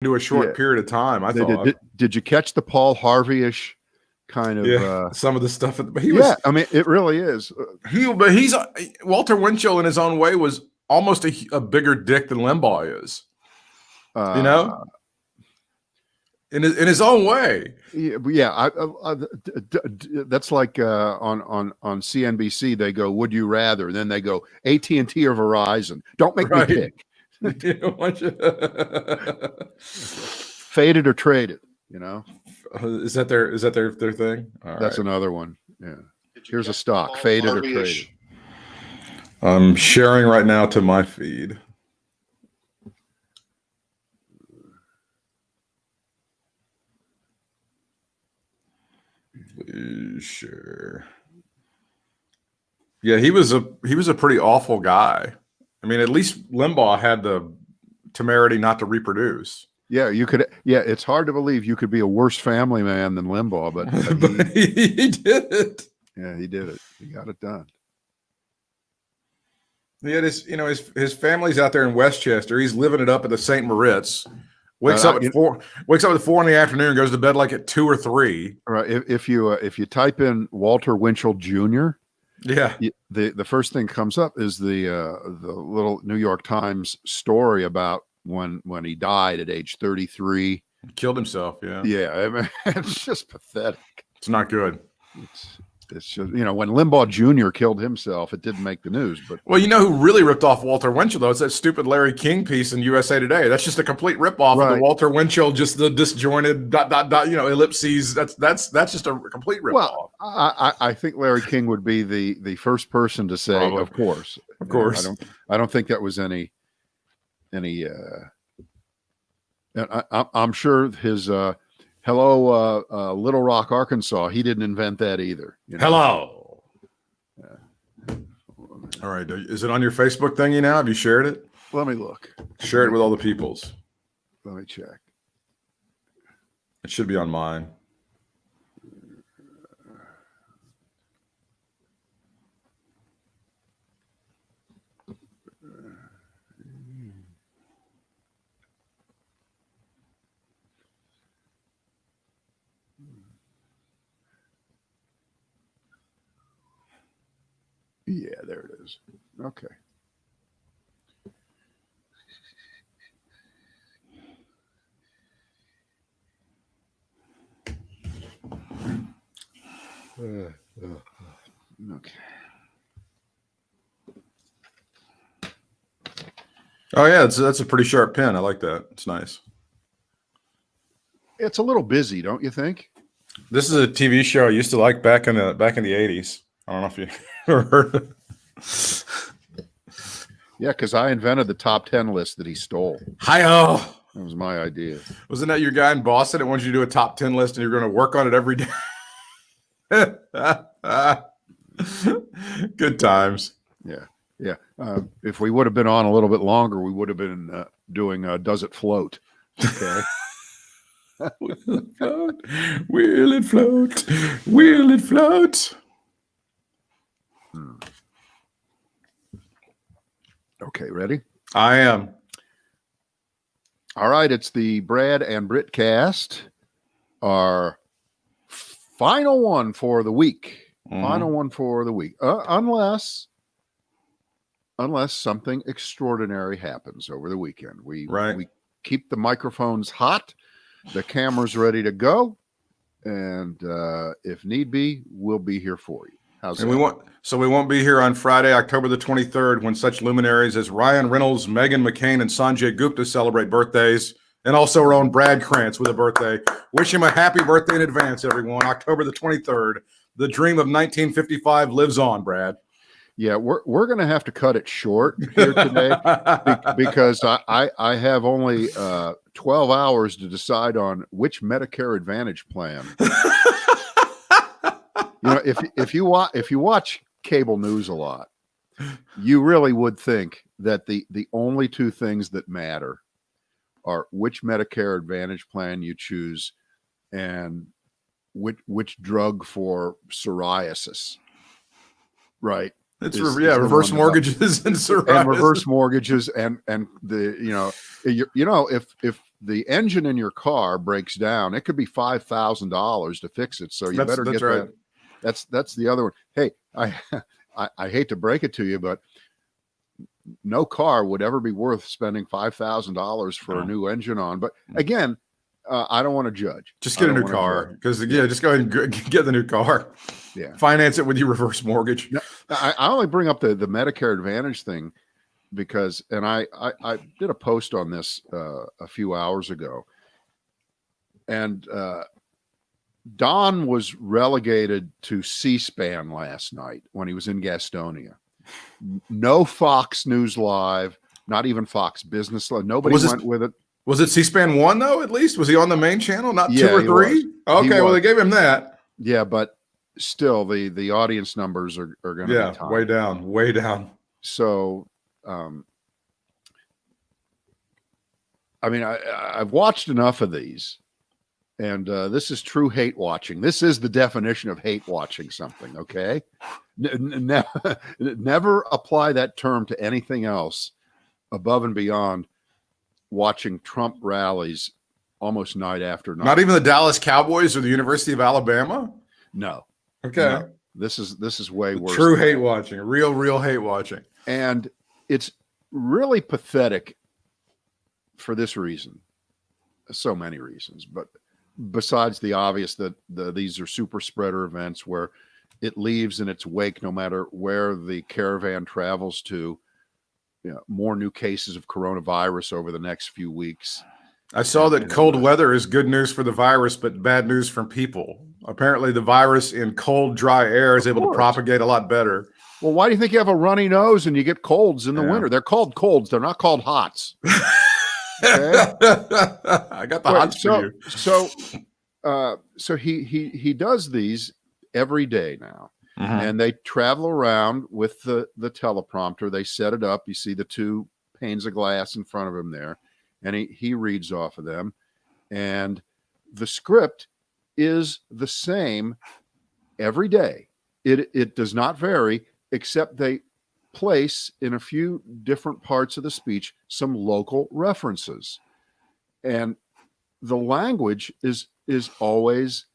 into a short period of time. I thought. Did you catch the Paul Harvey-ish kind of some of the stuff? I mean, it really is. But he's Walter Winchell in his own way was almost a bigger dick than Limbaugh is. You know, in his own way. Yeah. That's like on CNBC. They go, "Would you rather?" Then they go, "AT&T or Verizon." Don't make me pick. Faded or traded. You know. Is that their thing? That's another one. Yeah. Here's a stock. Faded or traded. I'm sharing right now to my feed. Sure. Yeah, he was a pretty awful guy. I mean, at least Limbaugh had the temerity not to reproduce. Yeah, you could. Yeah, it's hard to believe you could be a worse family man than Limbaugh, but he did it. Yeah, he did it. He got it done. He had his family's out there in Westchester. He's living it up at the St. Moritz. Wakes up at 4 in the afternoon, goes to bed like at 2 or 3. All right. If you type in Walter Winchell Jr., the first thing comes up is the little New York Times story about when he died at age 33. He killed himself. Yeah. Yeah. I mean, it's just pathetic. It's not good. It's just, when Limbaugh Jr. killed himself, it didn't make the news. But you know who really ripped off Walter Winchell, though? It's that stupid Larry King piece in USA Today. That's just a complete ripoff of the Walter Winchell, just the disjointed ... ellipses. That's just a complete ripoff. Well, I think Larry King would be the first person to say, probably. Of course. I don't think that was any. I'm sure his. Hello, Little Rock, Arkansas. He didn't invent that either. Hello. All right. Is it on your Facebook thingy now? Have you shared it? Let me look. Share it with all the peoples. Let me check. It should be on mine. Yeah, there it is. Okay. Okay. Oh yeah, that's a pretty sharp pen. I like that. It's nice. It's a little busy, don't you think? This is a TV show I used to like back in the 80s. I don't know if you ever heard of it. Yeah, because I invented the top 10 list that he stole. Hi-oh. That was my idea. Wasn't that your guy in Boston that wanted you to do a top 10 list and you're going to work on it every day? Good times. Yeah. Yeah. If we would have been on a little bit longer, we would have been doing Does It Float? Okay. Will it float? Will it float? Okay, ready? I am. All right, it's the Brad and Britt cast. Our final one for the week. Final one for the week. Unless something extraordinary happens over the weekend. We keep the microphones hot, the camera's ready to go, and if need be, we'll be here for you. How's that? We won't be here on Friday, October the 23rd, when such luminaries as Ryan Reynolds, Meghan McCain, and Sanjay Gupta celebrate birthdays, and also our own Brad Krantz with a birthday. Wish him a happy birthday in advance, everyone. October the 23rd. The dream of 1955 lives on, Brad. Yeah, we're going to have to cut it short here today because I have only 12 hours to decide on which Medicare Advantage plan. If you watch cable news a lot, you really would think that the only two things that matter are which Medicare Advantage plan you choose and which drug for psoriasis. Right. It's reverse mortgages and psoriasis. And reverse mortgages and the if the engine in your car breaks down, it could be $5,000 to fix it. So you better get right. that. That's the other one. Hey, I hate to break it to you, but no car would ever be worth spending $5,000 for a new engine on. But again, I don't want to judge. Just get a new car because just go ahead and get the new car. Yeah, finance it with your reverse mortgage. No, I only bring up the Medicare Advantage thing because, and I did a post on this a few hours ago, and Don was relegated to C-SPAN last night when he was in Gastonia. No Fox News Live, not even Fox Business Live. Nobody went with it. Was it C-SPAN 1 though? At least was he on the main channel, not 2 or 3? Okay, well they gave him that. Yeah, but still, the audience numbers are going to be tiny. way down. So, I mean, I've watched enough of these, and this is true hate watching. This is the definition of hate watching something. Okay, never apply that term to anything else above and beyond watching Trump rallies almost night after night. Not even the Dallas Cowboys or the University of Alabama? No. Okay. No. This is way worse. True hate watching. Real hate watching. And it's really pathetic for this reason. So many reasons, but besides the obvious that these are super spreader events where it leaves in its wake, no matter where the caravan travels to, more new cases of coronavirus over the next few weeks. I saw that cold weather is good news for the virus, but bad news from people. Apparently the virus in cold, dry air is able to propagate a lot better. Well, why do you think you have a runny nose and you get colds in the winter? They're called colds. They're not called hots. Okay? I got the hots for you. So he does these every day now. And they travel around with the teleprompter. They set it up. You see the 2 panes of glass in front of him there, and he reads off of them. And the script is the same every day. It does not vary, except they place in a few different parts of the speech some local references. And the language is always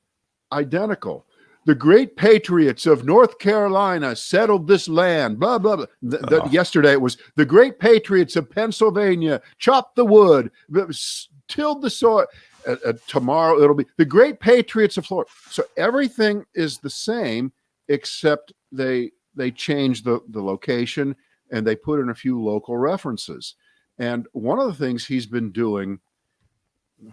identical. The great patriots of North Carolina settled this land, blah, blah, blah. Yesterday it was the great patriots of Pennsylvania chopped the wood, tilled the soil. Tomorrow it'll be the great patriots of Florida. So everything is the same, except they change the location and they put in a few local references. And one of the things he's been doing,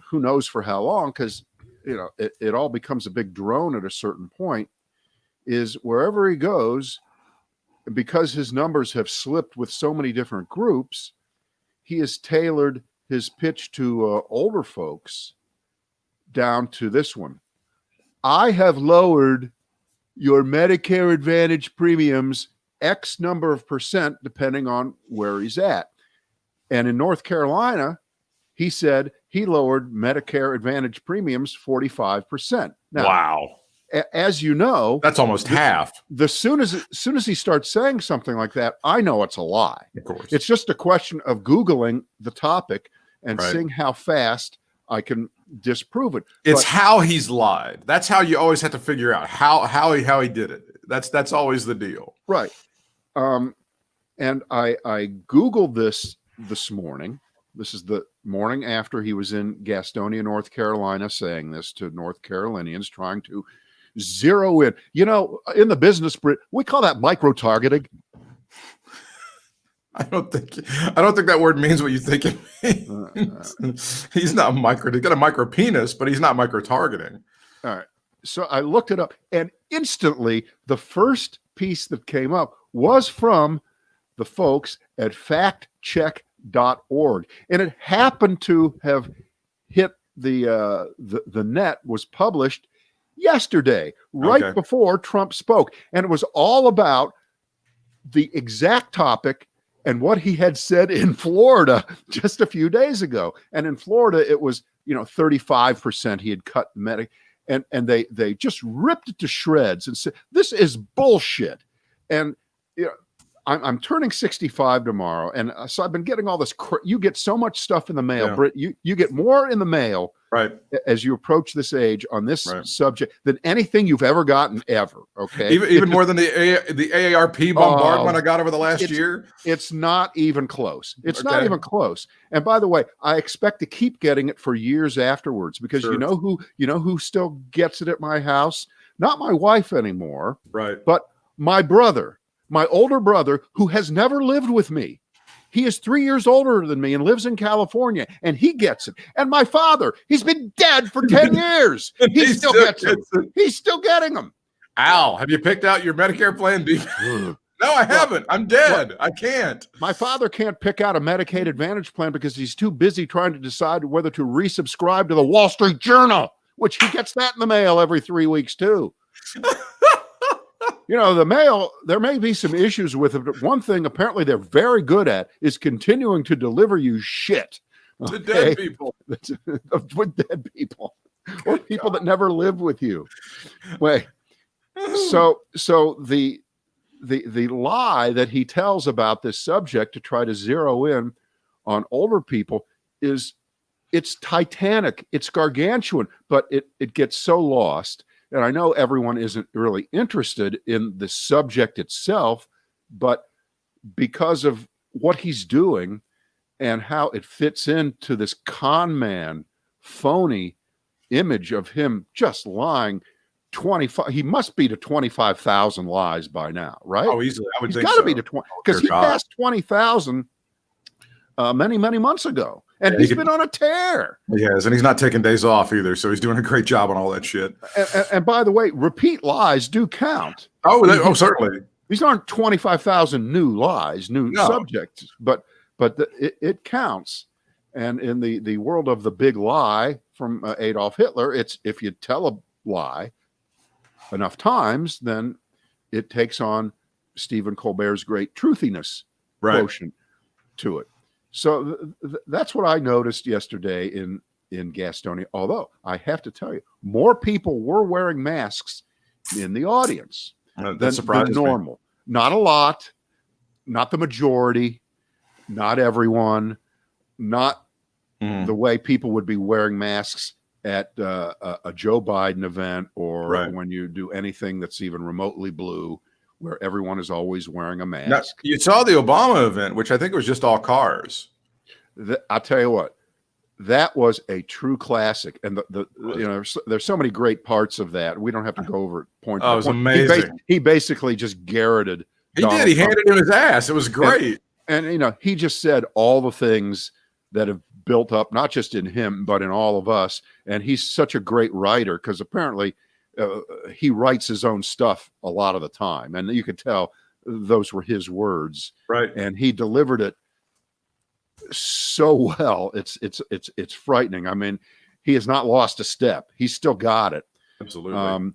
who knows for how long, because it all becomes a big drone at a certain point, is wherever he goes, because his numbers have slipped with so many different groups, he has tailored his pitch to older folks down to this one. I have lowered your Medicare Advantage premiums X number of percent, depending on where he's at. And in North Carolina, he said he lowered Medicare Advantage premiums 45%. Now, wow. As you know, that's almost half. As soon as he starts saying something like that, I know it's a lie. Of course. It's just a question of Googling the topic and seeing how fast I can disprove it. It's how he's lied. That's how you always have to figure out how he did it. That's always the deal. Right. And I Googled this morning. This is the morning after he was in Gastonia, North Carolina, saying this to North Carolinians, trying to zero in. In the business, Britt, we call that micro-targeting. I don't think that word means what you think it means. He's not he's got a micro penis, but he's not micro-targeting. All right. So I looked it up, and instantly the first piece that came up was from the folks at factcheck.org, and it happened to have hit the net, was published yesterday, right before Trump spoke, and it was all about the exact topic and what he had said in Florida just a few days ago. And in Florida, it was 35% he had cut Medicaid, and they just ripped it to shreds and said this is bullshit. And I'm turning 65 tomorrow, and so I've been getting all this. You get so much stuff in the mail, Britt. You get more in the mail, right, as you approach this age on this right. subject than anything you've ever gotten ever. Okay, even more than the AARP bombardment I got over the last year. It's not even close. It's not even close. And by the way, I expect to keep getting it for years afterwards, because you know who still gets it at my house? Not my wife anymore, right? But my brother. My older brother, who has never lived with me. He is 3 years older than me and lives in California, and he gets it. And my father, he's been dead for 10 years. He still gets them. He's still getting them. Al, have you picked out your Medicare plan B? No, I haven't. I'm dead. I can't. My father can't pick out a Medicaid Advantage plan because he's too busy trying to decide whether to resubscribe to the Wall Street Journal, which he gets that in the mail every 3 weeks too. The mail, there may be some issues with it, but one thing apparently they're very good at is continuing to deliver you shit. To dead people. With dead people. Or people that never lived with you. Wait. So the lie that he tells about this subject to try to zero in on older people it's titanic, it's gargantuan, but it gets so lost. And I know everyone isn't really interested in the subject itself, but because of what he's doing and how it fits into this con man, phony image of him just lying 25, he must be to 25,000 lies by now, right? Oh, easily. I would think he's got to be to 20, because he passed 20,000 many, many months ago. And he's been on a tear. He has, and he's not taking days off either, so he's doing a great job on all that shit. And by the way, repeat lies do count. Oh, certainly. These aren't 25,000 new lies, new subjects, but it counts. And in the world of the big lie from Adolf Hitler, it's if you tell a lie enough times, then it takes on Stephen Colbert's great truthiness quotient to it. So that's what I noticed yesterday in Gastonia. Although I have to tell you, more people were wearing masks in the audience than normal. Me. Not a lot, not the majority, not everyone, not the way people would be wearing masks at a Joe Biden event or when you do anything that's even remotely blue, where everyone is always wearing a mask. Now, you saw the Obama event, which I think was just all cars. I'll tell you what, that was a true classic. And there's so many great parts of that. We don't have to go over it point by point. It was amazing. He basically just garroted. He Donald did. He Trump. Handed him his ass. It was great. And he just said all the things that have built up, not just in him, but in all of us. And he's such a great writer because apparently he writes his own stuff a lot of the time. And you could tell those were his words. Right. And he delivered it so well. It's frightening. I mean, he has not lost a step. He's still got it. Absolutely.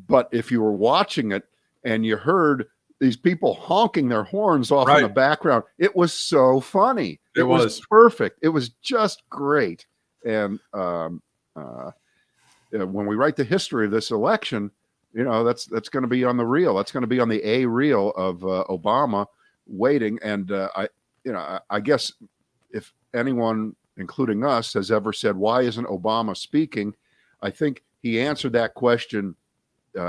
But if you were watching it and you heard these people honking their horns off in the background, it was so funny. It was perfect. It was just great. And when we write the history of this election, that's going to be on the reel. That's going to be on the A reel of Obama waiting. And I guess if anyone, including us, has ever said, why isn't Obama speaking? I think he answered that question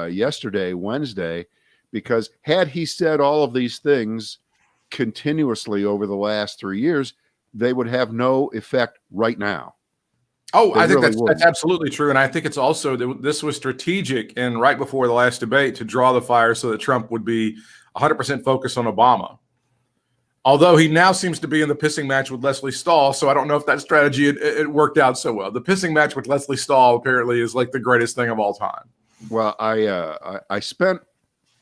yesterday, Wednesday, because had he said all of these things continuously over the last 3 years, they would have no effect right now. Oh, I think that's absolutely true. And I think it's also this was strategic and right before the last debate to draw the fire so that Trump would be 100% focused on Obama. Although he now seems to be in the pissing match with Leslie Stahl. So I don't know if that strategy it worked out so well. The pissing match with Leslie Stahl apparently is like the greatest thing of all time. Well, I spent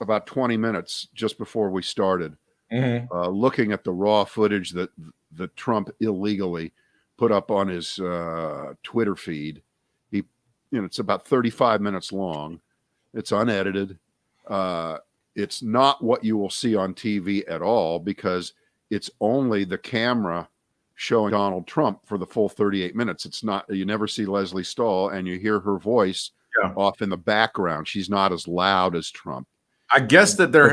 about 20 minutes just before we started looking at the raw footage that Trump illegally put up on his Twitter feed. It's about 35 minutes long. It's unedited. It's not what you will see on TV at all because it's only the camera showing Donald Trump for the full 38 minutes. It's not, you never see Leslie Stahl and you hear her voice off in the background. She's not as loud as Trump. I guess that they're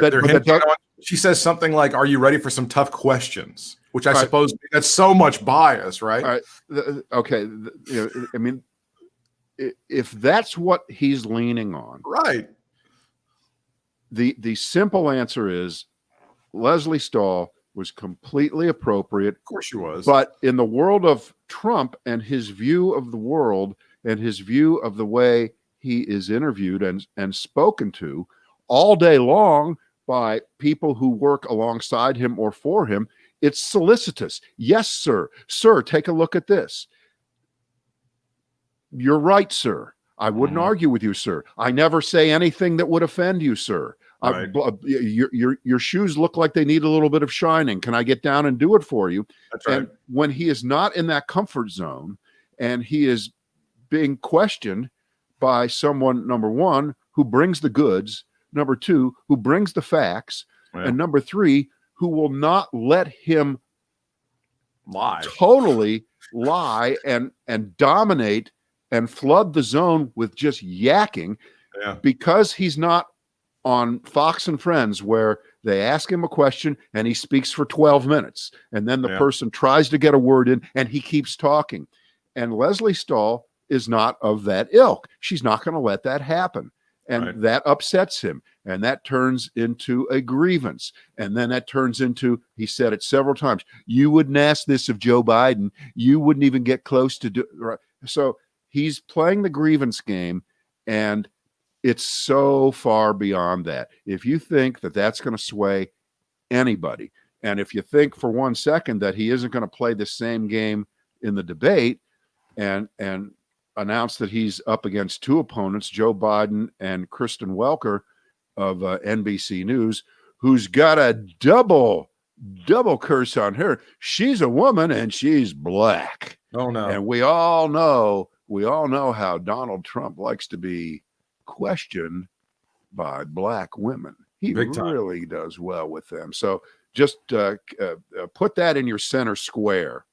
she says something like, "Are you ready for some tough questions?" Which I Right. suppose that's so much bias, right? All right. Okay. I mean, if that's what he's leaning on, Right. the simple answer is Leslie Stahl was completely appropriate. Of course she was. But in the world of Trump and his view of the world and his view of the way he is interviewed and spoken to all day long by people who work alongside him or for him, it's solicitous. Yes, sir. Sir, take a look at this. You're right, sir. I wouldn't argue with you, sir. I never say anything that would offend you, sir. Right. Your shoes look like they need a little bit of shining. Can I get down and do it for you? That's right. And when he is not in that comfort zone and he is being questioned by someone, number one, who brings the goods, number two, who brings the facts, and number three, who will not let him totally lie and dominate and flood the zone with just yakking, because he's not on Fox and Friends where they ask him a question and he speaks for 12 minutes and then the person tries to get a word in and he keeps talking. And Leslie Stahl is not of that ilk. She's not going to let that happen. And that upsets him. And that turns into a grievance. And then that turns into, he said it several times, you wouldn't ask this of Joe Biden. You wouldn't even get close to do right. So he's playing the grievance game, and it's so far beyond that. If you think that that's going to sway anybody, and if you think for 1 second that he isn't going to play the same game in the debate and announce that he's up against two opponents, Joe Biden and Kristen Welker of NBC News, who's got a double curse on her. She's a woman and she's black. Oh no. And we all know how Donald Trump likes to be questioned by black women. He really does well with them. So just put that in your center square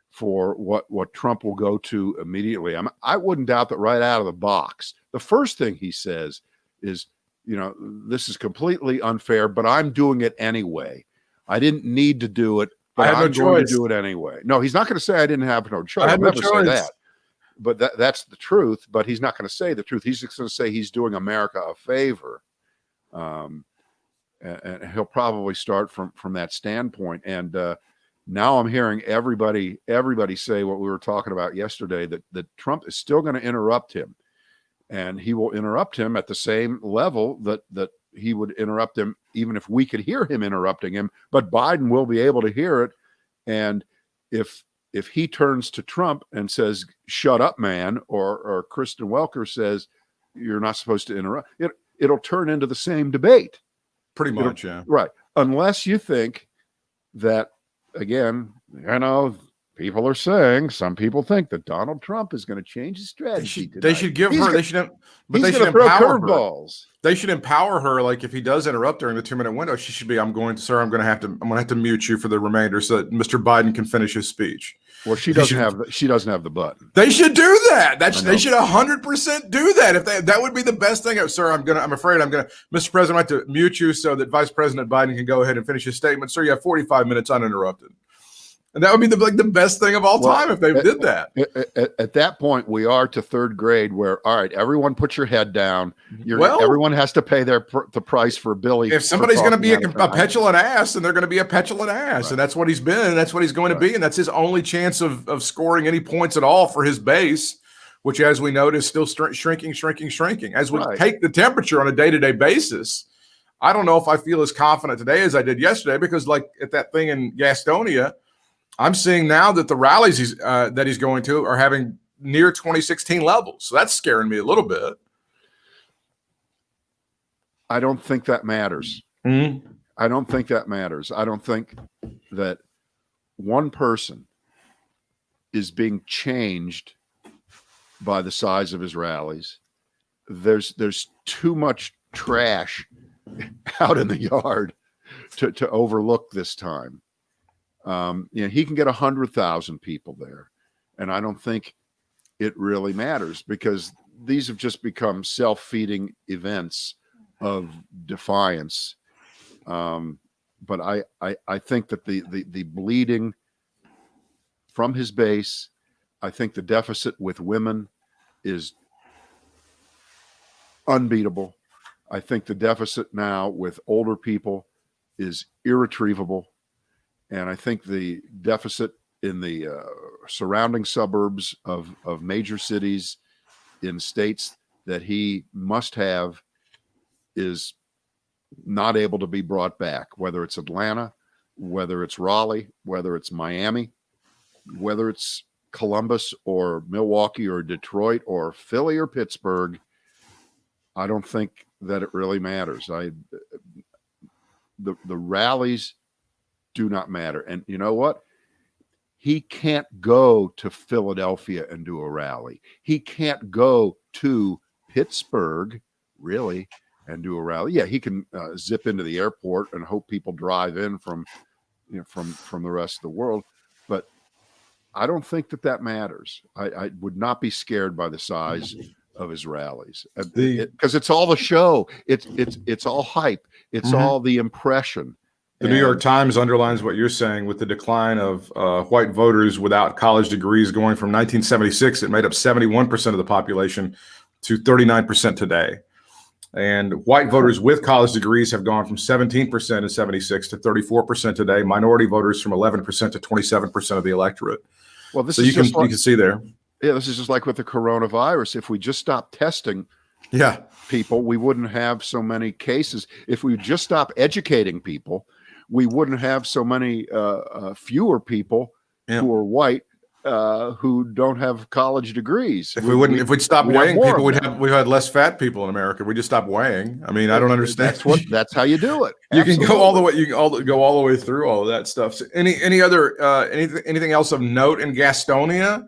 for what Trump will go to immediately. I wouldn't doubt that right out of the box. The first thing he says is, this is completely unfair, but I'm doing it anyway. I didn't need to do it, but I'm going to do it anyway. No, he's not going to say I didn't have no choice. I'll never say that. But that's the truth. But he's not going to say the truth. He's just going to say he's doing America a favor. And he'll probably start from that standpoint. And now I'm hearing everybody say what we were talking about yesterday, that Trump is still going to interrupt him. And he will interrupt him at the same level that he would interrupt him, even if we could hear him interrupting him. But Biden will be able to hear it. And if he turns to Trump and says, shut up, man, or Kristen Welker says, you're not supposed to interrupt, it'll turn into the same debate. Pretty much, yeah. Right. Unless you think that, again, people are saying, some people think that Donald Trump is going to change his strategy. They should give her, they should throw empower curveballs. They should empower her. Like if he does interrupt during the 2-minute window, she should be, I'm going to have to mute you for the remainder so that Mr. Biden can finish his speech. Well, she doesn't have the button. They should do that. They should 100% do that. That would be the best thing. Sir, Mr. President, I have to mute you so that Vice President Biden can go ahead and finish his statement. Sir, you have 45 minutes uninterrupted. And that would be the best thing of all time if they did that. At that point, we are to third grade where, all right, everyone put your head down. Everyone has to pay the price for Billy. If somebody's going to be a petulant ass, then they're going to be a petulant ass. Right. And that's what he's been, and that's what he's going to be. And that's his only chance of scoring any points at all for his base, which, as we note, is still shrinking. As we take the temperature on a day-to-day basis, I don't know if I feel as confident today as I did yesterday, because like at that thing in Gastonia, I'm seeing now that the rallies that he's going to are having near 2016 levels. So that's scaring me a little bit. I don't think that matters. Mm-hmm. I don't think that matters. I don't think that one person is being changed by the size of his rallies. There's too much trash out in the yard to overlook this time. He can get 100,000 people there, and I don't think it really matters, because these have just become self-feeding events of defiance. but I think that the bleeding from his base, I think the deficit with women is unbeatable. I think the deficit now with older people is irretrievable. And I think the deficit in the surrounding suburbs of major cities in states that he must have is not able to be brought back, whether it's Atlanta, whether it's Raleigh, whether it's Miami, whether it's Columbus or Milwaukee or Detroit or Philly or Pittsburgh. I don't think that it really matters. The rallies do not matter. And you know what? He can't go to Philadelphia and do a rally. He can't go to Pittsburgh, really, and do a rally. Yeah, he can zip into the airport and hope people drive in from the rest of the world. But I don't think that matters. I would not be scared by the size of his rallies because it's all the show. It's all hype. It's all the impression. The New York Times underlines what you're saying with the decline of white voters without college degrees going from 1976, it made up 71% of the population, to 39% today. And white voters with college degrees have gone from 17% in 76 to 34% today. Minority voters from 11% to 27% of the electorate. Well, this you can see there. Yeah, this is just like with the coronavirus. If we just stop testing people, we wouldn't have so many cases. If we just stop educating people, we wouldn't have so many fewer people who are white who don't have college degrees. If we'd stop weighing people, we'd have less fat people in America. We just stop weighing. I mean, I don't understand. That's how you do it. You can go all the way. You can go all the way through all of that stuff. So anything else of note in Gastonia?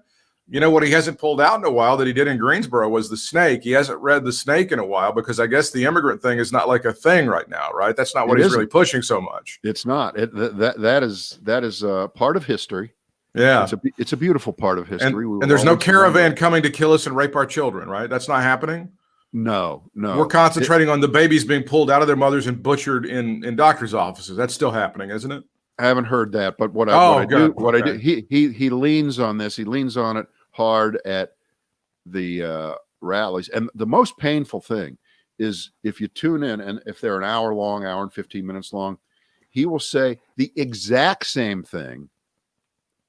You know, what he hasn't pulled out in a while that he did in Greensboro was the snake. He hasn't read the snake in a while because I guess the immigrant thing is not like a thing right now, right? That's not what he's really pushing so much. It's not. That is part of history. Yeah, it's a beautiful part of history. And there's no caravan coming to kill us and rape our children, right? That's not happening. No. We're concentrating on the babies being pulled out of their mothers and butchered in doctors' offices. That's still happening, isn't it? I haven't heard that, but I do, he leans on this. He leans on it hard at the rallies. And the most painful thing is if you tune in, and if they're an hour long, hour and 15 minutes long, he will say the exact same thing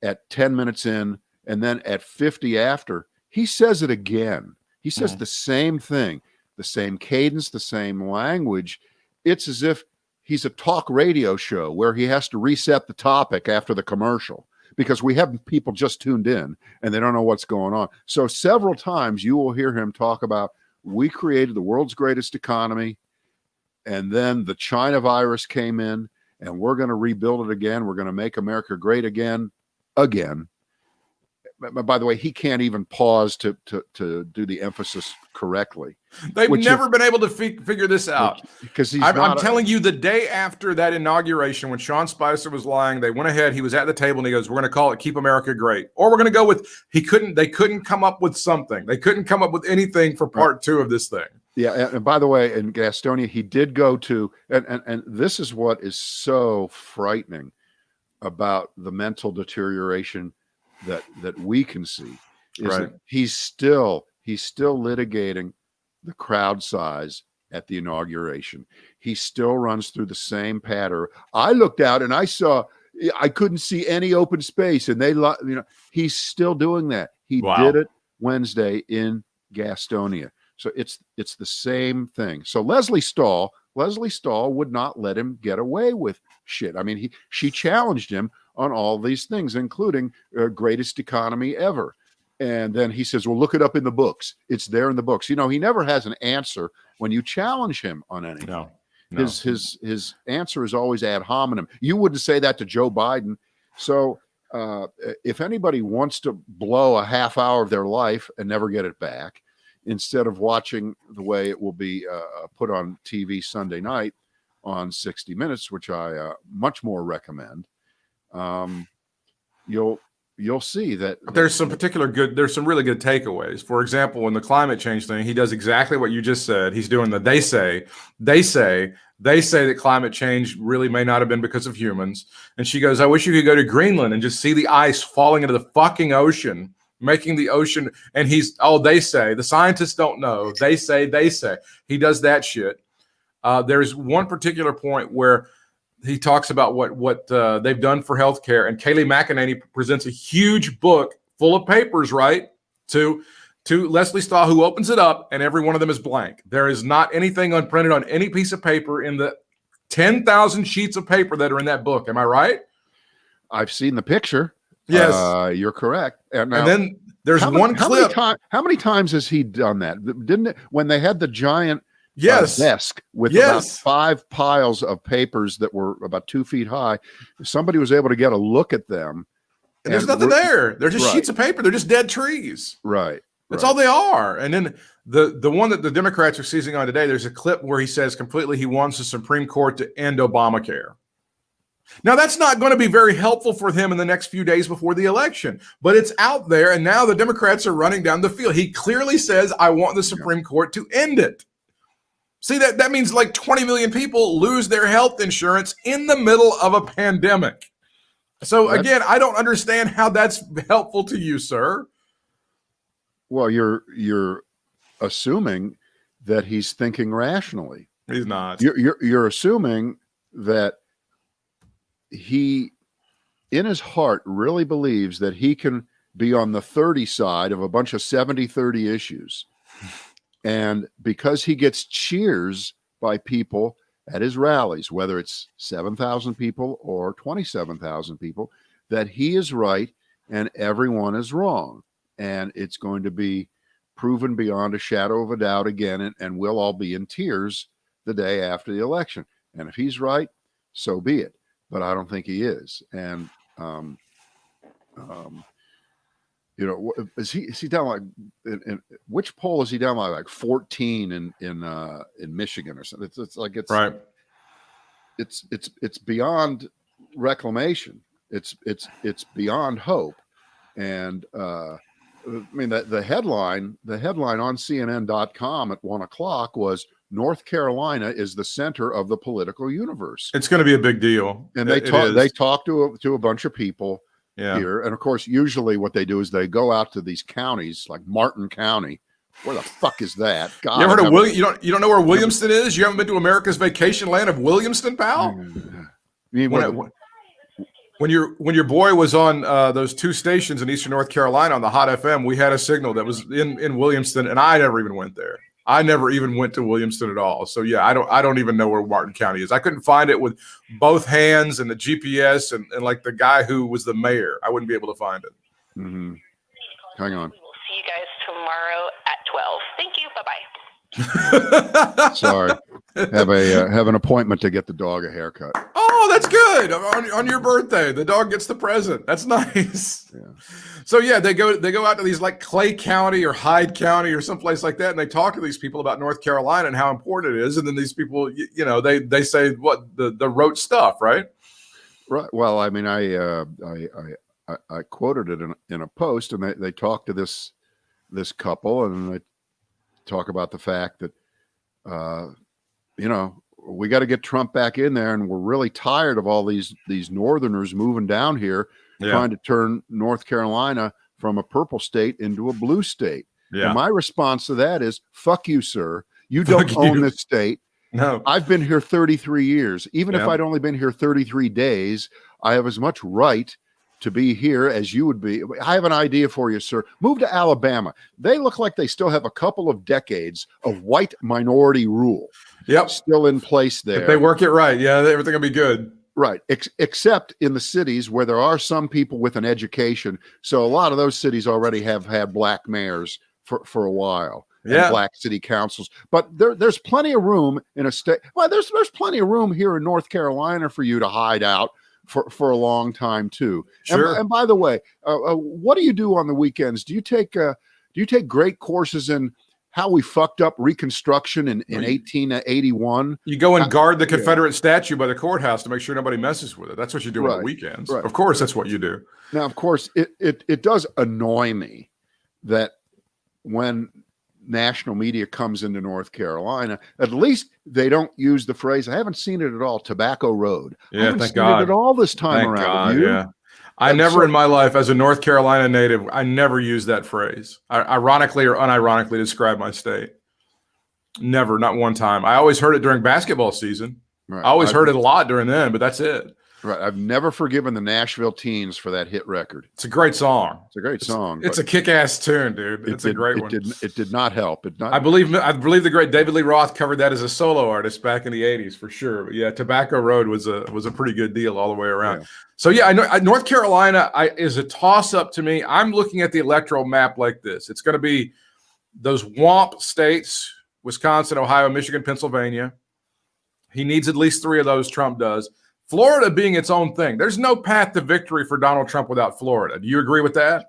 at 10 minutes in, and then at 50 after. He says it again. He says the same thing, the same cadence, the same language. It's as if he's a talk radio show where he has to reset the topic after the commercial, because we have people just tuned in and they don't know what's going on. So several times you will hear him talk about, we created the world's greatest economy, and then the China virus came in, and we're going to rebuild it again. We're going to make America great again. By the way, he can't even pause to do the emphasis correctly. They've never been able to figure this out. Because I'm telling you, the day after that inauguration, when Sean Spicer was lying, they went ahead. He was at the table and he goes, "We're going to call it Keep America Great," or we're going to go with. They couldn't come up with something. They couldn't come up with anything for part two of this thing. Yeah, and by the way, in Gastonia, he did go to, and this is what is so frightening about the mental deterioration that we can see, is that he's still litigating the crowd size at the inauguration. He still runs through the same pattern. I looked out and I couldn't see any open space, and he's still doing that. He did it Wednesday in Gastonia. So it's the same thing. So Leslie Stahl would not let him get away with shit. I mean, she challenged him on all these things, including greatest economy ever. And then he says, well, look it up in the books. It's there in the books. You know, he never has an answer when you challenge him on anything. No. His answer is always ad hominem. You wouldn't say that to Joe Biden. So if anybody wants to blow a half hour of their life and never get it back, instead of watching the way it will be put on TV Sunday night on 60 Minutes, which I much more recommend, you'll you'll see that there's some really good takeaways. For example, in the climate change thing, he does exactly what you just said. He's doing the they say that climate change really may not have been because of humans. And she goes, I wish you could go to Greenland and just see the ice falling into the fucking ocean, making the ocean. And they say, the scientists don't know. They say. He does that shit. There's one particular point where he talks about what they've done for healthcare, and Kayleigh McEnany presents a huge book full of papers, right, to Leslie Stahl, who opens it up, and every one of them is blank. There is not anything unprinted on any piece of paper in the 10,000 sheets of paper that are in that book. Am I right? I've seen the picture. Yes, you're correct. And then there's one clip. How many times has he done that? Didn't it when they had the giant desk with about 5 piles of papers that were about 2 feet high? Somebody was able to get a look at them. And there's nothing there. They're just sheets of paper. They're just dead trees. Right. That's all they are. And then the one that the Democrats are seizing on today, there's a clip where he says completely he wants the Supreme Court to end Obamacare. Now, that's not going to be very helpful for him in the next few days before the election, but it's out there, and now the Democrats are running down the field. He clearly says, I want the Supreme Court to end it. See, that means like 20 million people lose their health insurance in the middle of a pandemic. So again, I don't understand how that's helpful to you, sir. Well, you're assuming that he's thinking rationally. He's not. You're assuming that he, in his heart, really believes that he can be on the 30 side of a bunch of 70-30 issues. And because he gets cheers by people at his rallies, whether it's 7,000 people or 27,000 people, that he is right and everyone is wrong. And it's going to be proven beyond a shadow of a doubt again, and we'll all be in tears the day after the election. And if he's right, so be it. But I don't think he is. And is he down like in which poll is he down like 14 in Michigan or something? It's like it's right. It's beyond reclamation. It's beyond hope. And I mean the headline on CNN.com at 1:00 was North Carolina is the center of the political universe. It's going to be a big deal. And they talk to a bunch of people here. And of course, usually what they do is they go out to these counties like Martin County. Where the fuck is that? God, you ever heard of you don't know where Williamston is? You haven't been to America's vacation land of Williamston, pal? When your boy was on those 2 stations in Eastern North Carolina on the Hot FM, we had a signal that was in Williamston, and I never even went there. I never even went to Williamston at all. So yeah, I don't even know where Martin County is. I couldn't find it with both hands and the GPS and like the guy who was the mayor. I wouldn't be able to find it. Mm-hmm. Hang on. We will see you guys tomorrow at 12. Thank you. Bye-bye. Sorry. Have an appointment to get the dog a haircut. Oh, that's good. On your birthday, the dog gets the present. That's nice. Yeah. So yeah, they go out to these like Clay County or Hyde County or someplace like that, and they talk to these people about North Carolina and how important it is. And then these people, they say what the rote stuff, right? Right. Well, I mean, I quoted it in a post, and they talk to this couple, and they talk about the fact that we got to get Trump back in there, and we're really tired of all these Northerners moving down here trying to turn North Carolina from a purple state into a blue state. Yeah. And my response to that is, fuck you, sir. You don't own this state. No. I've been here 33 years. Even if I'd only been here 33 days, I have as much right to be here as you would be. I have an idea for you, sir. Move to Alabama. They look like they still have a couple of decades of white minority rule. Yep. Still in place there. If they work it right. Yeah, everything will be good. Right. Except in the cities where there are some people with an education. So a lot of those cities already have had black mayors for a while. Yeah. And black city councils. But there's plenty of room in a state. Well, there's plenty of room here in North Carolina for you to hide out for a long time too. Sure. And by the way, what do you do on the weekends? Do you take great courses in how we fucked up Reconstruction in 1881. You go and guard the yeah. Confederate statue by the courthouse to make sure nobody messes with it. That's what you do on the Right, weekends. right. Of course, that's what you do. Now, of course, it does annoy me that when national media comes into North Carolina, at least they don't use the phrase. I haven't seen it at all. Tobacco Road. I Yeah, haven't thank seen God. it at all this time Thank around. God, Have you? yeah. I And never so- in my life, as a North Carolina native, I never used that phrase, ironically or unironically, to describe my state. Never, not one time. I always heard it during basketball season. Right. I always heard it a lot during then, but that's it. Right. I've never forgiven the Nashville Teens for that hit record. It's a great song. It's a great song. It's a kick-ass tune, dude. It's a great one. It did not help. I believe the great David Lee Roth covered that as a solo artist back in the 80s for sure. But yeah, Tobacco Road was a pretty good deal all the way around. Yeah. So yeah, I know North Carolina is a toss-up to me. I'm looking at the electoral map like this. It's going to be those WOMP states, Wisconsin, Ohio, Michigan, Pennsylvania. He needs at least 3 of those, Trump does. Florida being its own thing. There's no path to victory for Donald Trump without Florida. Do you agree with that?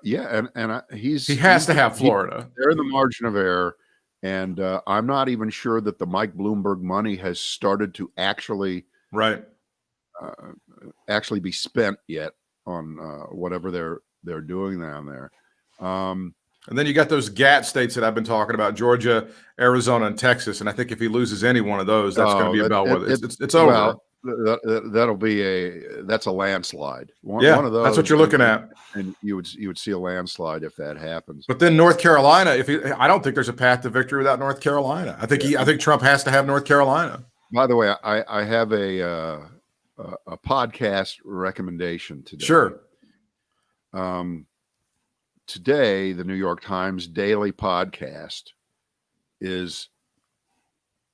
Yeah, and He has to have Florida. They're in the margin of error, and I'm not even sure that the Mike Bloomberg money has started to actually be spent yet on whatever they're doing down there. And then you got those GATT states that I've been talking about: Georgia, Arizona, and Texas. And I think if he loses any one of those, that's going to be a bellwether. It's over. Well, that's a landslide. One of those. That's what you're looking at. And you would see a landslide if that happens. But then North Carolina, I don't think there's a path to victory without North Carolina. I think Trump has to have North Carolina. By the way, I have a podcast recommendation today. Sure. Today, the New York Times daily podcast is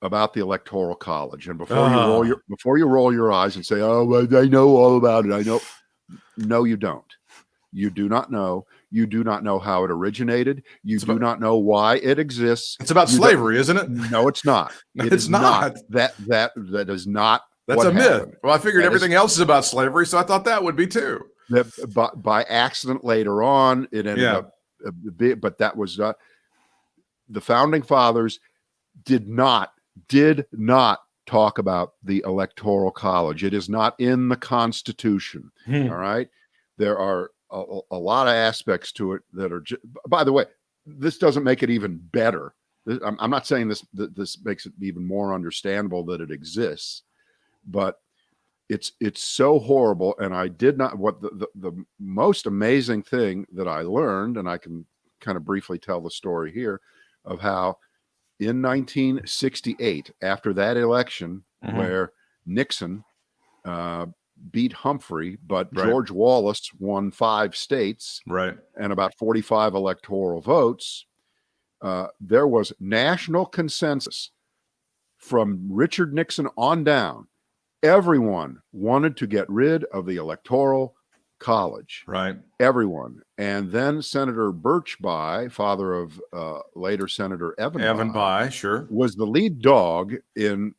about the Electoral College, and before you roll your eyes and say, "Oh, well, I know all about it," I know. No, you don't. You do not know. You do not know how it originated. You do not know why it exists. It's about slavery, isn't it? No, it's not. It's not. That is not. That's a myth. Happened. Well, I figured everything else is about slavery, so I thought that would be too. That by accident later on, it ended up a bit, but that was not. The founding fathers did not talk about the Electoral College. It is not in the Constitution. All right. There are a lot of aspects to it that are, by the way, this doesn't make it even better. I'm not saying this makes it even more understandable that it exists, but it's so horrible. And I did not, what the most amazing thing that I learned, and I can kind of briefly tell the story here of how in 1968, after that election where Nixon beat Humphrey, but George Wallace won 5 states and about 45 electoral votes, there was national consensus from Richard Nixon on down. Everyone wanted to get rid of the Electoral College. Right. Everyone. And then Senator Birchby, father of later Senator Evan Bayh, sure, was the lead dog in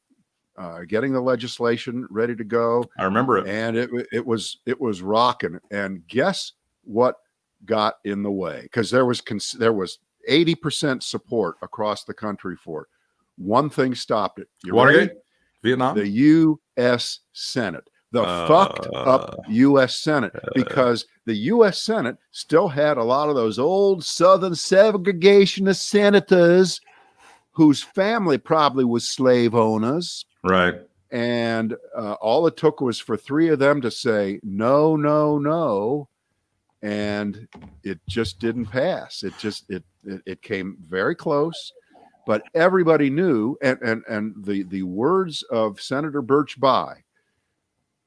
getting the legislation ready to go. I remember it. And it was rocking. And guess what got in the way? Because there was 80% support across the country for it. One thing stopped it. You Watergate? ready? Vietnam? The U.S. Senate. The fucked up U.S. Senate, because the U.S. Senate still had a lot of those old Southern segregationist senators whose family probably was slave owners. Right. And all it took was for 3 of them to say, no, no, no. And it just didn't pass. It came very close. But everybody knew, and the words of Senator Birchby,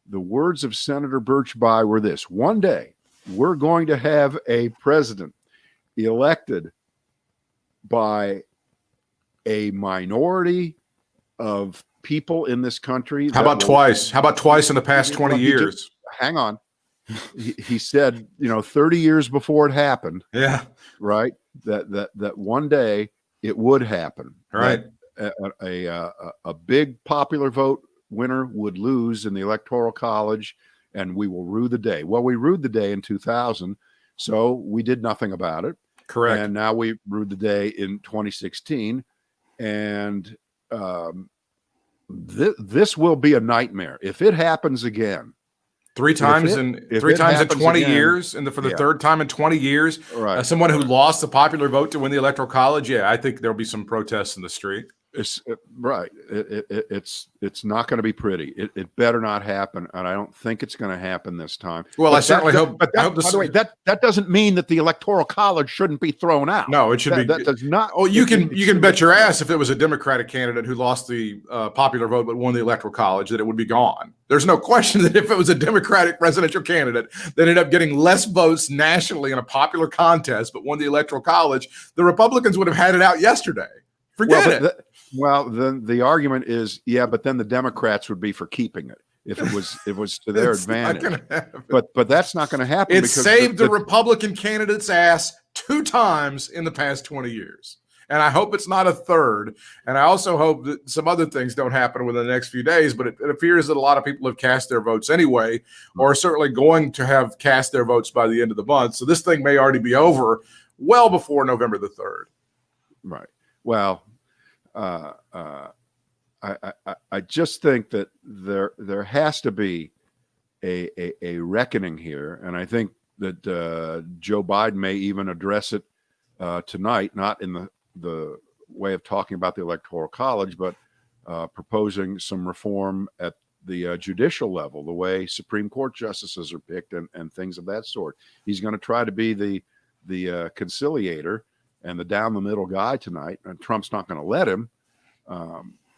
were this: one day we're going to have a president elected by a minority of people in this country. How about twice? How about twice in the past 20 years? Hang on. He said, 30 years before it happened. Yeah. Right. That one day it would happen. Right. A big popular vote winner would lose in the Electoral College, and we will rue the day. Well, we rued the day in 2000, so we did nothing about it. Correct. And now we ruled the day in 2016. And this will be a nightmare. If it happens again, Three times in 20 again, years, and for the third time in 20 years, right? Someone who lost the popular vote to win the Electoral College, I think there'll be some protests in the street. Right. It's not going to be pretty. It better not happen, and I don't think it's going to happen this time. Well, I certainly hope. But by the way, that doesn't mean that the Electoral College shouldn't be thrown out. No, it should be. That does not. Oh, you can bet your ass if it was a Democratic candidate who lost the popular vote but won the Electoral College that it would be gone. There's no question that if it was a Democratic presidential candidate that ended up getting less votes nationally in a popular contest but won the Electoral College, the Republicans would have had it out yesterday. Forget it. Well, then the argument is, but then the Democrats would be for keeping it if it was to their advantage. But that's not going to happen. It saved the Republican candidate's ass 2 times in the past 20 years. And I hope it's not a third. And I also hope that some other things don't happen within the next few days. But it appears that a lot of people have cast their votes anyway, or are certainly going to have cast their votes by the end of the month. So this thing may already be over well before November the 3rd. Right. Well, I just think that there has to be a reckoning here, and I think that Joe Biden may even address it tonight, not in the way of talking about the Electoral College, but proposing some reform at the judicial level, the way Supreme Court justices are picked and things of that sort. He's going to try to be the conciliator and the down the middle guy tonight, and Trump's not going to let him,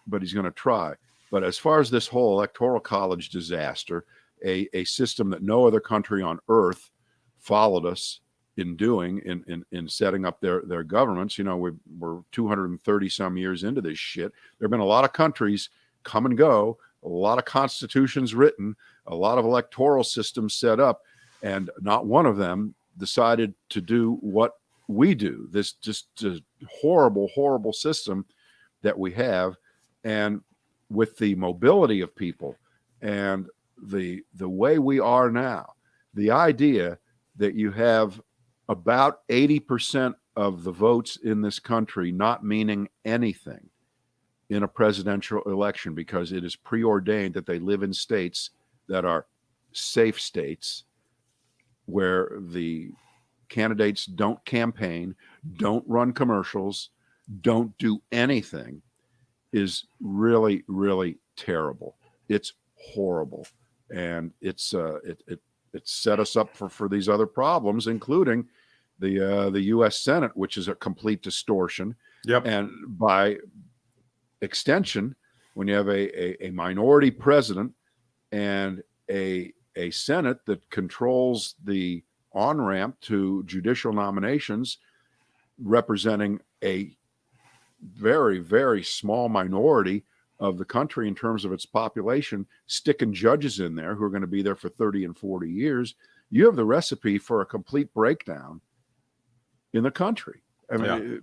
but he's going to try. But as far as this whole Electoral College disaster, a system that no other country on earth followed us in doing, in setting up their governments, we're 230 some years into this shit. There have been a lot of countries come and go, a lot of constitutions written, a lot of electoral systems set up, and not one of them decided to do what we do. This just a horrible, horrible system that we have. And with the mobility of people and the way we are now, the idea that you have about 80% of the votes in this country not meaning anything in a presidential election because it is preordained that they live in states that are safe states where the candidates don't campaign, don't run commercials, don't do anything, is really, really terrible. It's horrible. And it's set us up for these other problems, including the U.S. Senate, which is a complete distortion. Yep. And by extension, when you have a minority president and a Senate that controls the on-ramp to judicial nominations, representing a very, very small minority of the country in terms of its population, sticking judges in there who are going to be there for 30 and 40 years, you have the recipe for a complete breakdown in the country. I mean,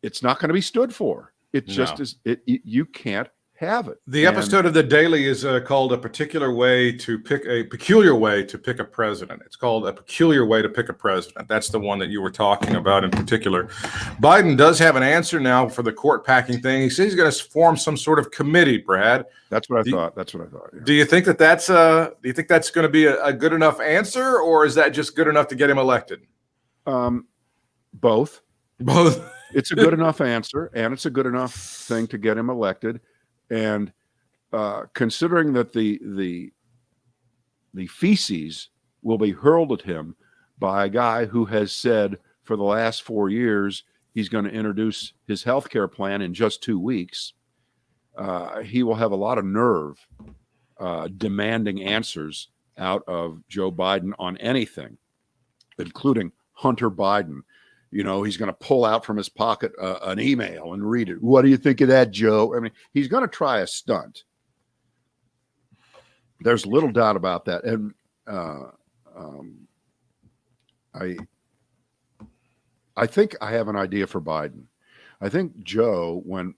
it's not going to be stood for. It just is. You can't have it. The episode of The Daily is called A Peculiar Way to Pick a President. It's called A Peculiar Way to Pick a President. That's the one that you were talking about in particular. Biden does have an answer now for the court packing thing. He says he's going to form some sort of committee, Brad. That's what I thought. Yeah. Do you think that's going to be a good enough answer, or is that just good enough to get him elected? Both. Both. It's a good enough answer, and it's a good enough thing to get him elected. And considering that the feces will be hurled at him by a guy who has said for the last 4 years he's going to introduce his health care plan in just 2 weeks, he will have a lot of nerve demanding answers out of Joe Biden on anything, including Hunter Biden. He's going to pull out from his pocket an email and read it. What do you think of that, Joe? I mean, he's going to try a stunt. There's little doubt about that. And I think I have an idea for Biden. I think Joe, when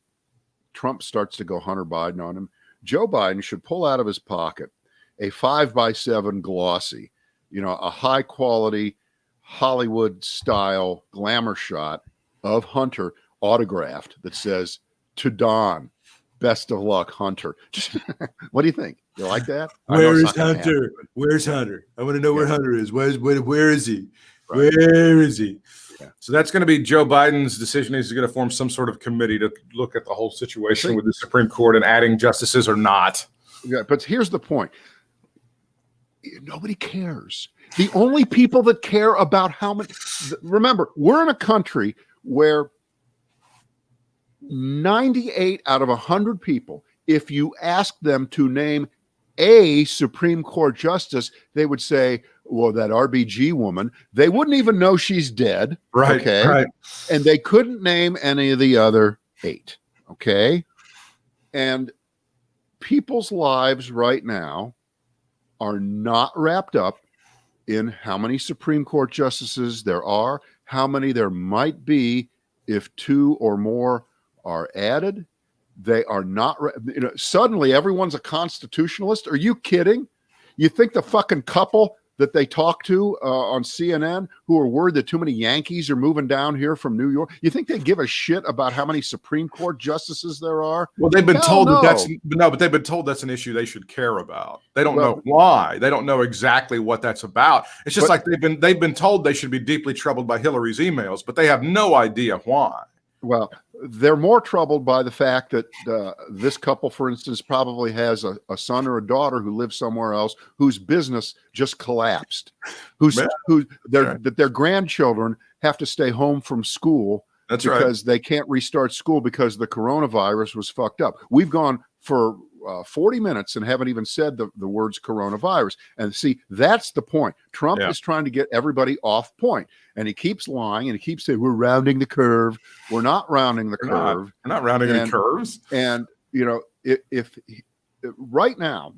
Trump starts to go Hunter Biden on him, Joe Biden should pull out of his pocket a 5x7 glossy, a high quality Hollywood style glamour shot of Hunter autographed that says, "To Don, best of luck, Hunter." What do you think? You like that? I know Where it's is not gonna happen, Hunter? Where's Hunter? I want to know where Yeah. Hunter is. Where is he? Right. Where is he? Yeah. So that's going to be Joe Biden's decision. He's going to form some sort of committee to look at the whole situation with the Supreme Court and adding justices or not. Yeah, but here's the point. Nobody cares. The only people that care about how many, remember, we're in a country where 98 out of 100 people, if you ask them to name a Supreme Court justice, they would say, well, that RBG woman. They wouldn't even know she's dead. Right. Okay. Right. And they couldn't name any of the other 8. Okay. And people's lives right now are not wrapped up in how many Supreme Court justices there are, how many there might be if 2 or more are added. They are not, suddenly everyone's a constitutionalist. Are you kidding? You think the fucking couple that they talk to on CNN who are worried that too many Yankees are moving down here from New York, you think they give a shit about how many Supreme Court justices there are? Well, they've been told no. but they've been told that's an issue they should care about. They don't know why. They don't know exactly what that's about. It's just like they've been told they should be deeply troubled by Hillary's emails, but they have no idea why. Well, they're more troubled by the fact that this couple, for instance, probably has a son or a daughter who lives somewhere else whose business just collapsed, that their grandchildren have to stay home from school. That's because they can't restart school because the coronavirus was fucked up. We've gone for 40 minutes and haven't even said the words coronavirus. And see, that's the point. Trump is trying to get everybody off point. And he keeps lying and he keeps saying, we're rounding the curve. We're not rounding the curve. We're not rounding any curves. And, you know, if right now,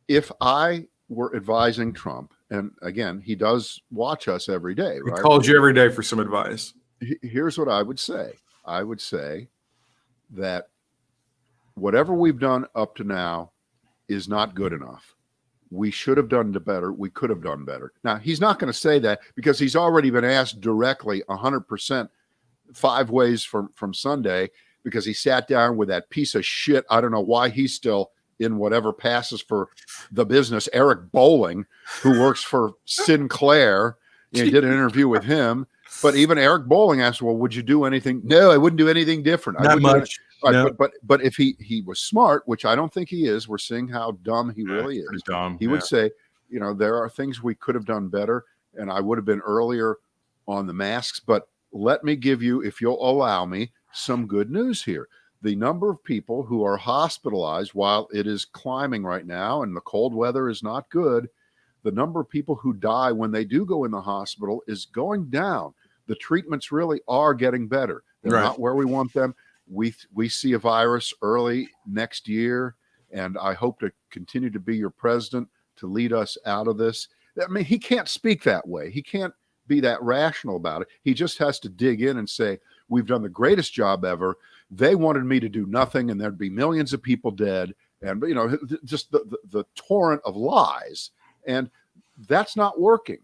if I were advising Trump, and again, he does watch us every day, right? He calls you every day for some advice. Here's what I would say. I would say that whatever we've done up to now is not good enough. We should have done better. We could have done better. Now, he's not going to say that because he's already been asked directly 100% 5 ways from Sunday because he sat down with that piece of shit. I don't know why he's still in whatever passes for the business, Eric Bolling, who works for Sinclair. He did an interview with him. But even Eric Bolling asked, well, would you do anything? No, I wouldn't do anything different. Not much. No. But if he was smart, which I don't think he is, we're seeing how dumb he really is. Dumb. He would say, you know, there are things we could have done better, and I would have been earlier on the masks. But let me give you, if you'll allow me, some good news here. The number of people who are hospitalized, while it is climbing right now and the cold weather is not good, the number of people who die when they do go in the hospital is going down. The treatments really are getting better. They're not where we want them. We see a virus early next year, and I hope to continue to be your president to lead us out of this. I mean, he can't speak that way. He can't be that rational about it. He just has to dig in and say, we've done the greatest job ever. They wanted me to do nothing, and there'd be millions of people dead. And, you know, just the torrent of lies. And that's not working.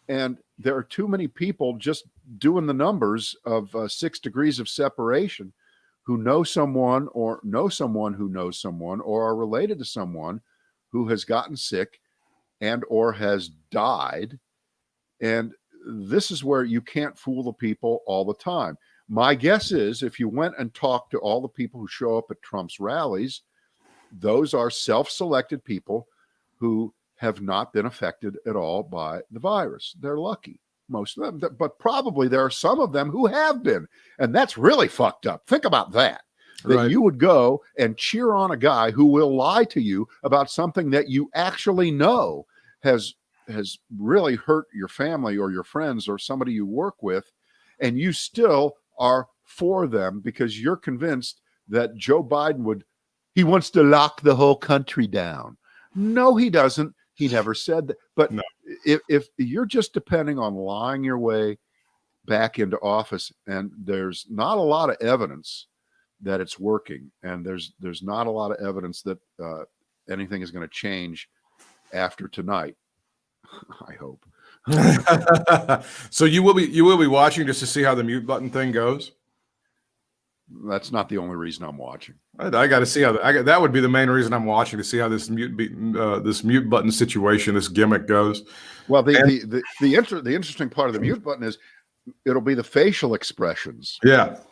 And there are too many people just doing the numbers of 6 degrees of separation who know someone or know someone who knows someone or are related to someone who has gotten sick and or has died. And this is where you can't fool the people all the time. My guess is if you went and talked to all the people who show up at Trump's rallies, those are self-selected people who have not been affected at all by the virus. They're lucky, most of them, but probably there are some of them who have been. And that's really fucked up. Think about that. That you would go and cheer on a guy who will lie to you about something that you actually know has really hurt your family or your friends or somebody you work with, and you still are for them because you're convinced that Joe Biden he wants to lock the whole country down. No, he doesn't. He never said that. But if you're just depending on lying your way back into office, and there's not a lot of evidence that it's working, and there's not a lot of evidence that anything is going to change after tonight, I hope. So you will be watching just to see how the mute button thing goes. That's not the only reason I'm watching. I got to see how that would be the main reason I'm watching, to see how this mute button situation, this gimmick goes. Well, the interesting part of the mute button is it'll be the facial expressions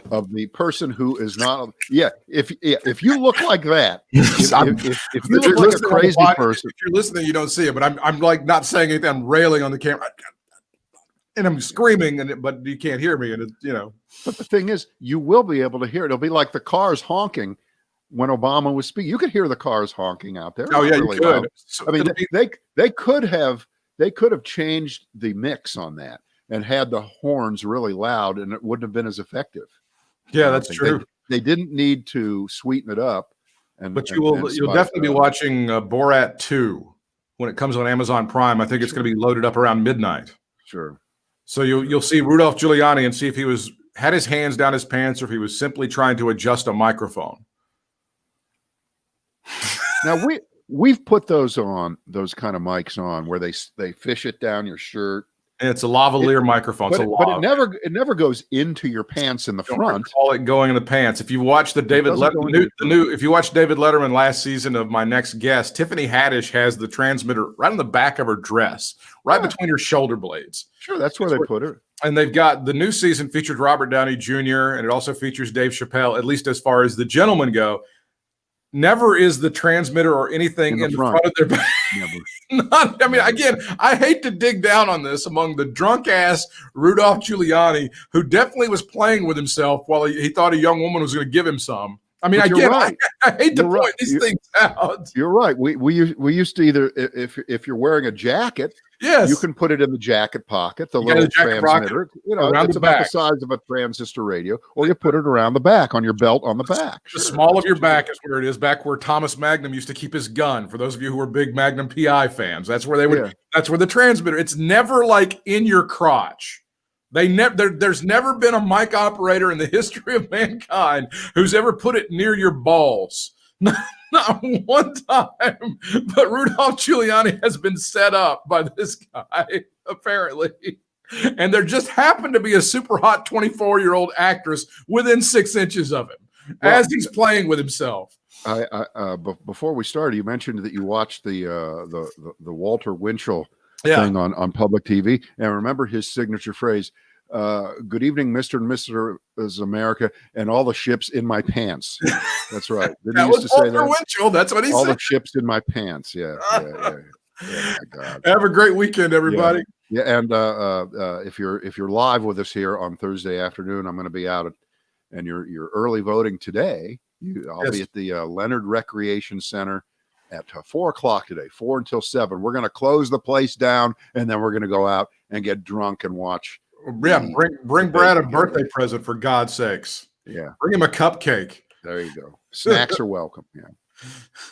of the person who is not. If you look like that, if you look like a crazy person, if you're listening, you don't see it, but I'm like not saying anything. I'm railing on the camera, and I'm screaming, but you can't hear me, and it's, you know. But the thing is, you will be able to hear it. It'll be like the cars honking when Obama was speaking. You could hear the cars honking out there. Oh yeah, really you could. So, I mean, they could have changed the mix on that and had the horns really loud, and it wouldn't have been as effective. Yeah, that's true. They didn't need to sweeten it up. But you'll definitely be watching Borat 2 when it comes on Amazon Prime. I think it's going to be loaded up around midnight. Sure. So you'll see Rudolph Giuliani and see if he had his hands down his pants or if he was simply trying to adjust a microphone. Now we've put those kind of mics on where they fish it down your shirt. And it's a lavalier microphone. But it never goes into your pants in the front. Call it going in the pants. If you watch if you watch David Letterman last season of My Next Guest, Tiffany Haddish has the transmitter right on the back of her dress, right between her shoulder blades. Sure, that's where they put it. And they've got the new season featured Robert Downey Jr. and it also features Dave Chappelle, at least as far as the gentlemen go. Never is the transmitter or anything in the front of their back. Again, I hate to dig down on this among the drunk ass Rudolph Giuliani, who definitely was playing with himself while he thought a young woman was going to give him some. I mean, again, right. I hate to point these things out. You're right. We used to either, if you're wearing a jacket, you can put it in the jacket pocket, the little transmitter. It's about the size of a transistor radio, or you put it around the back on your belt on the back. The small of your back is where it is, back where Thomas Magnum used to keep his gun. For those of you who are big Magnum PI fans, that's where they would. Yeah. That's where the transmitter. It's never like in your crotch. There's never been a mic operator in the history of mankind who's ever put it near your balls. Not one time. But Rudolph Giuliani has been set up by this guy, apparently. And there just happened to be a super hot 24-year-old actress within 6 inches of him as he's playing with himself. Before we started, you mentioned that you watched the Walter Winchell thing on public TV, and remember his signature phrase, good evening, Mr. and Mrs. America, and all the ships in my pants. That's right. That was Walter Winchell. That's what he said. All the ships in my pants. Yeah. Oh my God. Have a great weekend, everybody. Yeah, and if you're live with us here on Thursday afternoon, I'm going to be out and you're early voting today. I'll be at the Leonard Recreation Center at 4:00 today, 4 until 7. We're going to close the place down, and then we're going to go out and get drunk and watch. Yeah, bring Brad a birthday present, for God's sakes. Yeah. Bring him a cupcake. There you go. Snacks are welcome. Yeah.